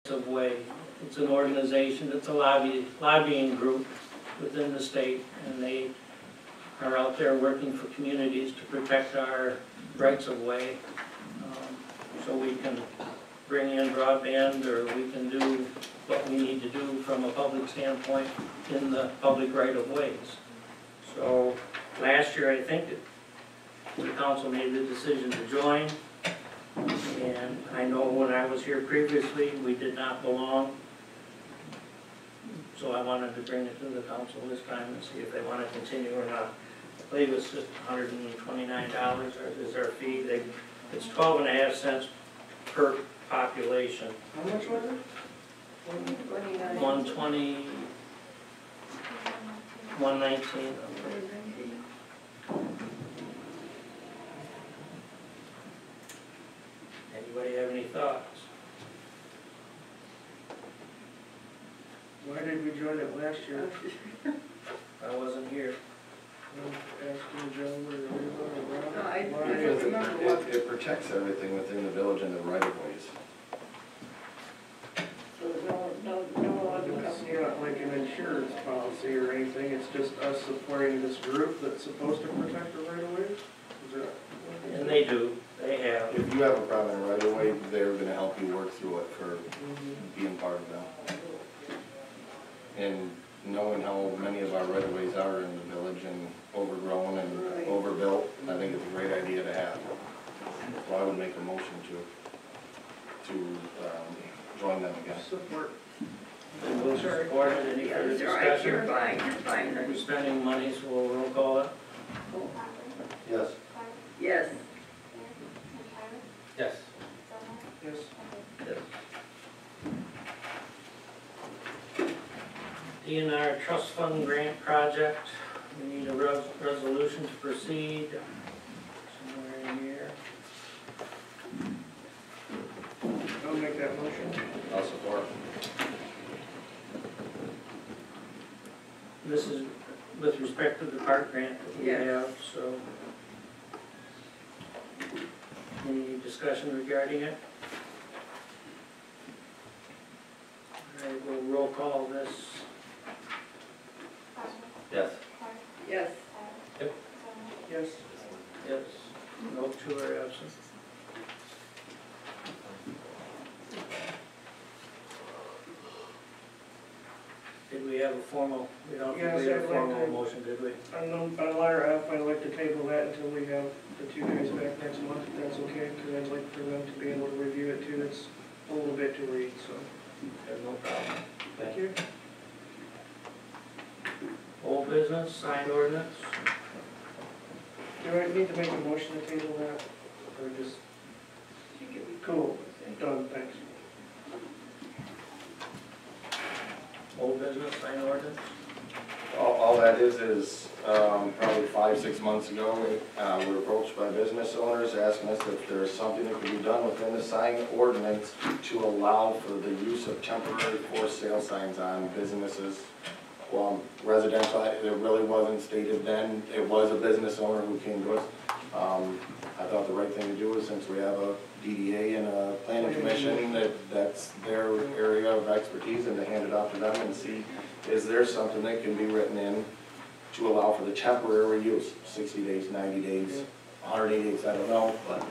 of Way. It's an organization, it's a lobbying group within the state, and they are out there working for communities to protect our rights of way. So we can bring in broadband, or we can do what we need to do from a public standpoint in the public right of ways. So last year, I think the council made the decision to join. And I know when I was here previously, we did not belong. So I wanted to bring it to the council this time and see if they want to continue or not. I believe it's just $129 is our fee. It's 12.5 cents per population. How much was it? 120, 119. Anybody have any thoughts? Why did we join it last year? I wasn't here. It protects everything within the village and the right of ways. So no other It's company. not like an insurance policy or anything, it's just us supporting this group that's supposed to protect the right of ways? Is that? And they do, they have. If you have a problem in the right of way, they're gonna help you work through it for being part of them. And knowing how many of our right of ways are in the village and overgrown and overbuilt, I think it's a great idea to have. So I would make a motion to join them again. Support. And we'll support it. Any further That's all right, you're discussion? fine, you're fine. We're spending money, so we'll roll call it. Yes. Yes, Yes. Yes. DNR Trust Fund Grant Project, we need a resolution to proceed, somewhere in here. I'll make that motion. I'll support. This is with respect to the park grant that we Yes. have, so. Any discussion regarding it? All right, we'll roll call this. Yes. yes. Yes. Yes, no two are absent. Did we have a formal, we don't think we had a Yes, I'd like formal to- motion, did we? On letter F, I'd like to table that until we have the two guys back next month, if that's okay, because I'd like for them to be able to review it too. It's a little bit to read, so. There's no problem. Thank you. Old business, signed ordinance? Do I need to make a motion to table that, or just, cool, done, thanks. Old business, signed ordinance? All that is probably 5-6 months ago, we were approached by business owners asking us if there's something that could be done within the sign ordinance to allow for the use of temporary for sale signs on businesses. Well, residential, it really wasn't stated then, it was a business owner who came to us. I thought the right thing to do is, since we have a DDA and a planning commission, that's their area of expertise, and to hand it off to them and see, is there something that can be written in to allow for the temporary use, 60 days, 90 days, 180 days, I don't know, but.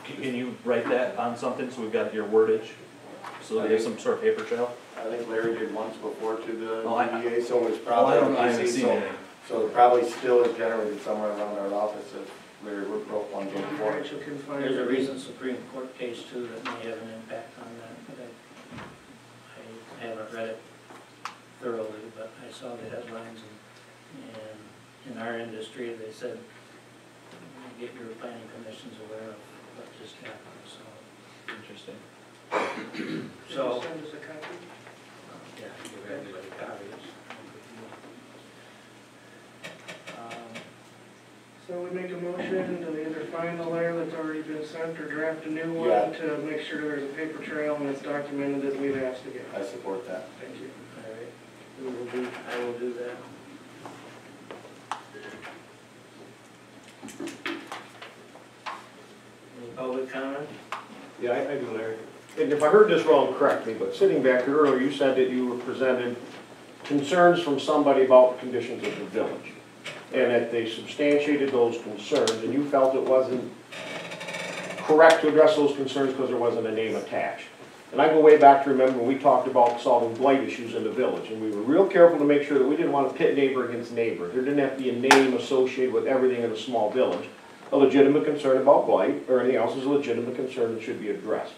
Can you write that on something, so we've got your wordage, so that we have some sort of paper trail? I think Larry did once before to the Oh, DDA, so it's Oh, probably. I haven't seen anything. So it probably still is generated somewhere around our office if Larry wrote one before. Rachel can find There's a it. recent Supreme Court case too that may have an impact on that, but I haven't read it thoroughly, but I saw the headlines, and in our industry, they said, get your planning commissions aware of what just happened, so. Interesting. Can So, you send us a copy? yeah, give everybody copies. So we make a motion to either find the letter that's already been sent or draft a new one Yeah. to make sure there's a paper trail and it's documented that we've asked to get. I support that. Thank you. All right, I will do that. Any public comment? Yeah, I do, Larry. and if I heard this wrong, correct me, but sitting back here earlier, you said that you were presented concerns from somebody about the conditions of the village, and that they substantiated those concerns, and you felt it wasn't correct to address those concerns because there wasn't a name attached. And I go way back to remember when we talked about solving blight issues in the village, and we were real careful to make sure that we didn't want to pit neighbor against neighbor. There didn't have to be a name associated with everything in a small village. A legitimate concern about blight or anything else is a legitimate concern that should be addressed.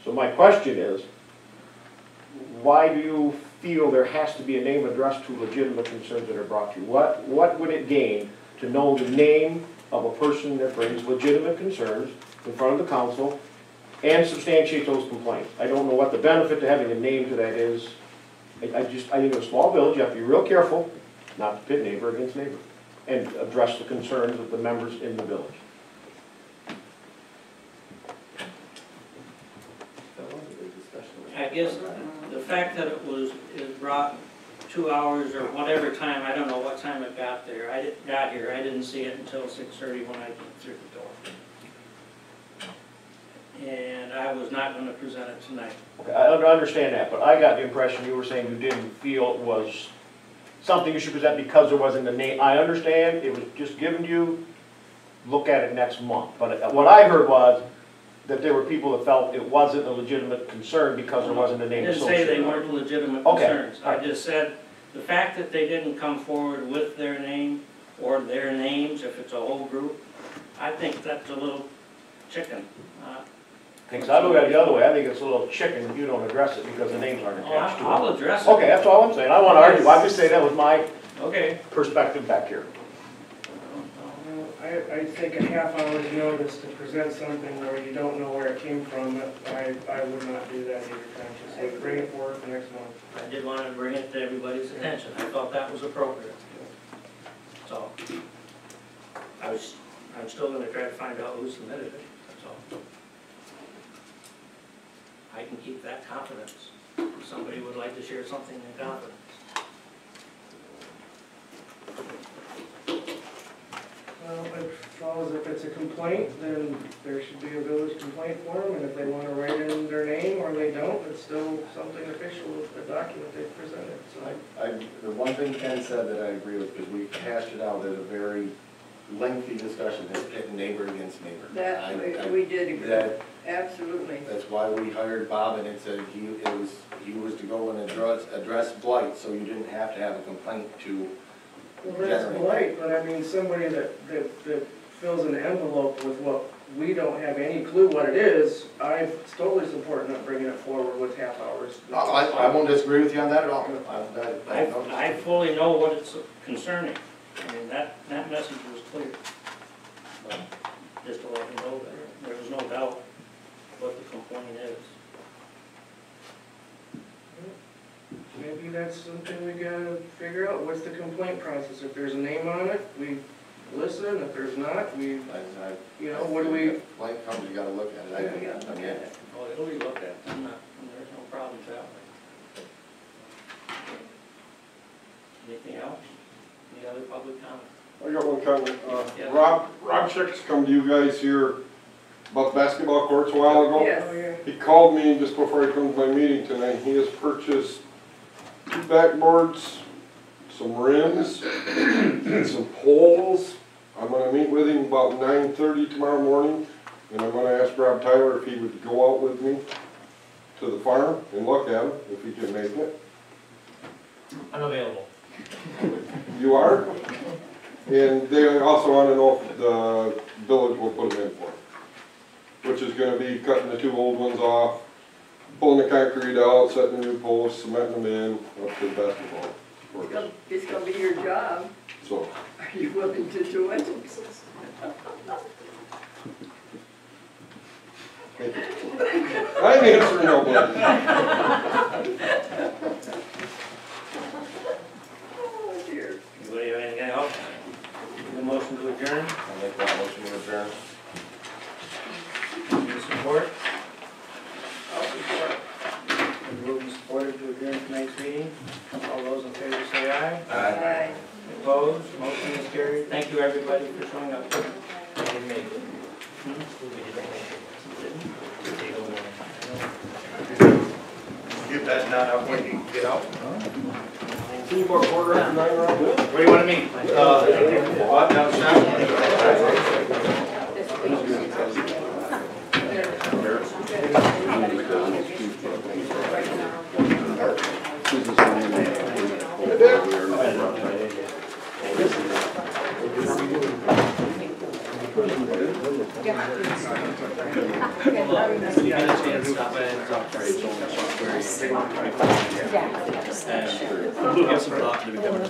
So my question is, why do you feel there has to be a name addressed to legitimate concerns that are brought to you? What would it gain to know the name of a person that brings legitimate concerns in front of the council and substantiate those complaints? I don't know what the benefit to having a name to that is. I think in a small village, you have to be real careful not to pit neighbor against neighbor and address the concerns of the members in the village. I guess the fact that it brought 2 hours or whatever time, I don't know what time it got there. Got here, I didn't see it until 6:30 when I came through the door. And I was not gonna present it tonight. Okay, I understand that, but I got the impression you were saying you didn't feel it was something you should present because there wasn't a name. I understand, it was just given to you, look at it next month. But what I heard was that there were people that felt it wasn't a legitimate concern because there wasn't a I name didn't associated. say they weren't legitimate Okay, concerns. I alright. just said, the fact that they didn't come forward with their name or their names, if it's a whole group, I think that's a little chicken. Because I look at it the other way, I think it's a little chicken if you don't address it because the names aren't attached to it. I'll address it. Okay, that's all I'm saying. I want to argue. I just say that was my Okay. perspective back here. I think a half hour's notice to present something where you don't know where it came from, I would not do that either, consciously. Bring it forward for next month. I did want to bring it to everybody's attention. I thought that was appropriate. So, I'm still going to try to find out who submitted it, that's all. I can keep that confidence. If somebody would like to share something in confidence. Well, it follows if it's a complaint, then there should be a village complaint form, and if they want to write in their name or they don't, it's still something official with the document they've presented, so. The one thing Ken said that I agree with, because we hashed it out at a very lengthy discussion, is pitting neighbor against neighbor. That, we did agree, That, absolutely. that's why we hired Bob, and it said he was to go and address blight, so you didn't have to have a complaint to. Well, that's polite, but I mean, somebody that fills an envelope with what we don't have any clue what it is, I totally support not bringing it forward with half hours. I won't disagree with you on that at all. I fully know what it's concerning. I mean, that message was clear. But just to let you know that there was no doubt what the complaint is. Maybe that's something we gotta figure out, what's the complaint process? If there's a name on it, we listen, if there's not, we, you know, what do we? Blank comes, you gotta look at it. We gotta look at it. Oh, it'll be looked at. There's no problems that way. Anything else? Any other public comment? I got one comment. Yeah. Rob Schick's come to you guys here about basketball courts a while ago. Yes. Oh, yeah. He called me just before he come to my meeting tonight. He has purchased 2 backboards, some rims, and some poles. I'm gonna meet with him about 9:30 tomorrow morning, and I'm gonna ask Rob Tyler if he would go out with me to the farm and look at them, if he can make it. Unavailable. You are? And they also want to know if the village will put them in for him, which is gonna be cutting the 2 old ones off, pulling the concrete out, setting the new posts, cementing them in, up to the basketball courts. It's gonna be your job. So, Are you willing to do it? I'm answering nobody. Oh, dear. Anybody have anything else? Need a motion to adjourn? I'll make that motion to adjourn. Any support? I'll support. Been moved and supported to adjourn tonight's meeting. All those in favor say aye. Aye. Opposed? Motion is carried. Thank you, everybody, for showing up. I didn't make it. Hmm? We didn't make it. Didn't? get that done up when you get out. See you about quarter after 9 around there? Where do you wanna meet? Give some thought to becoming a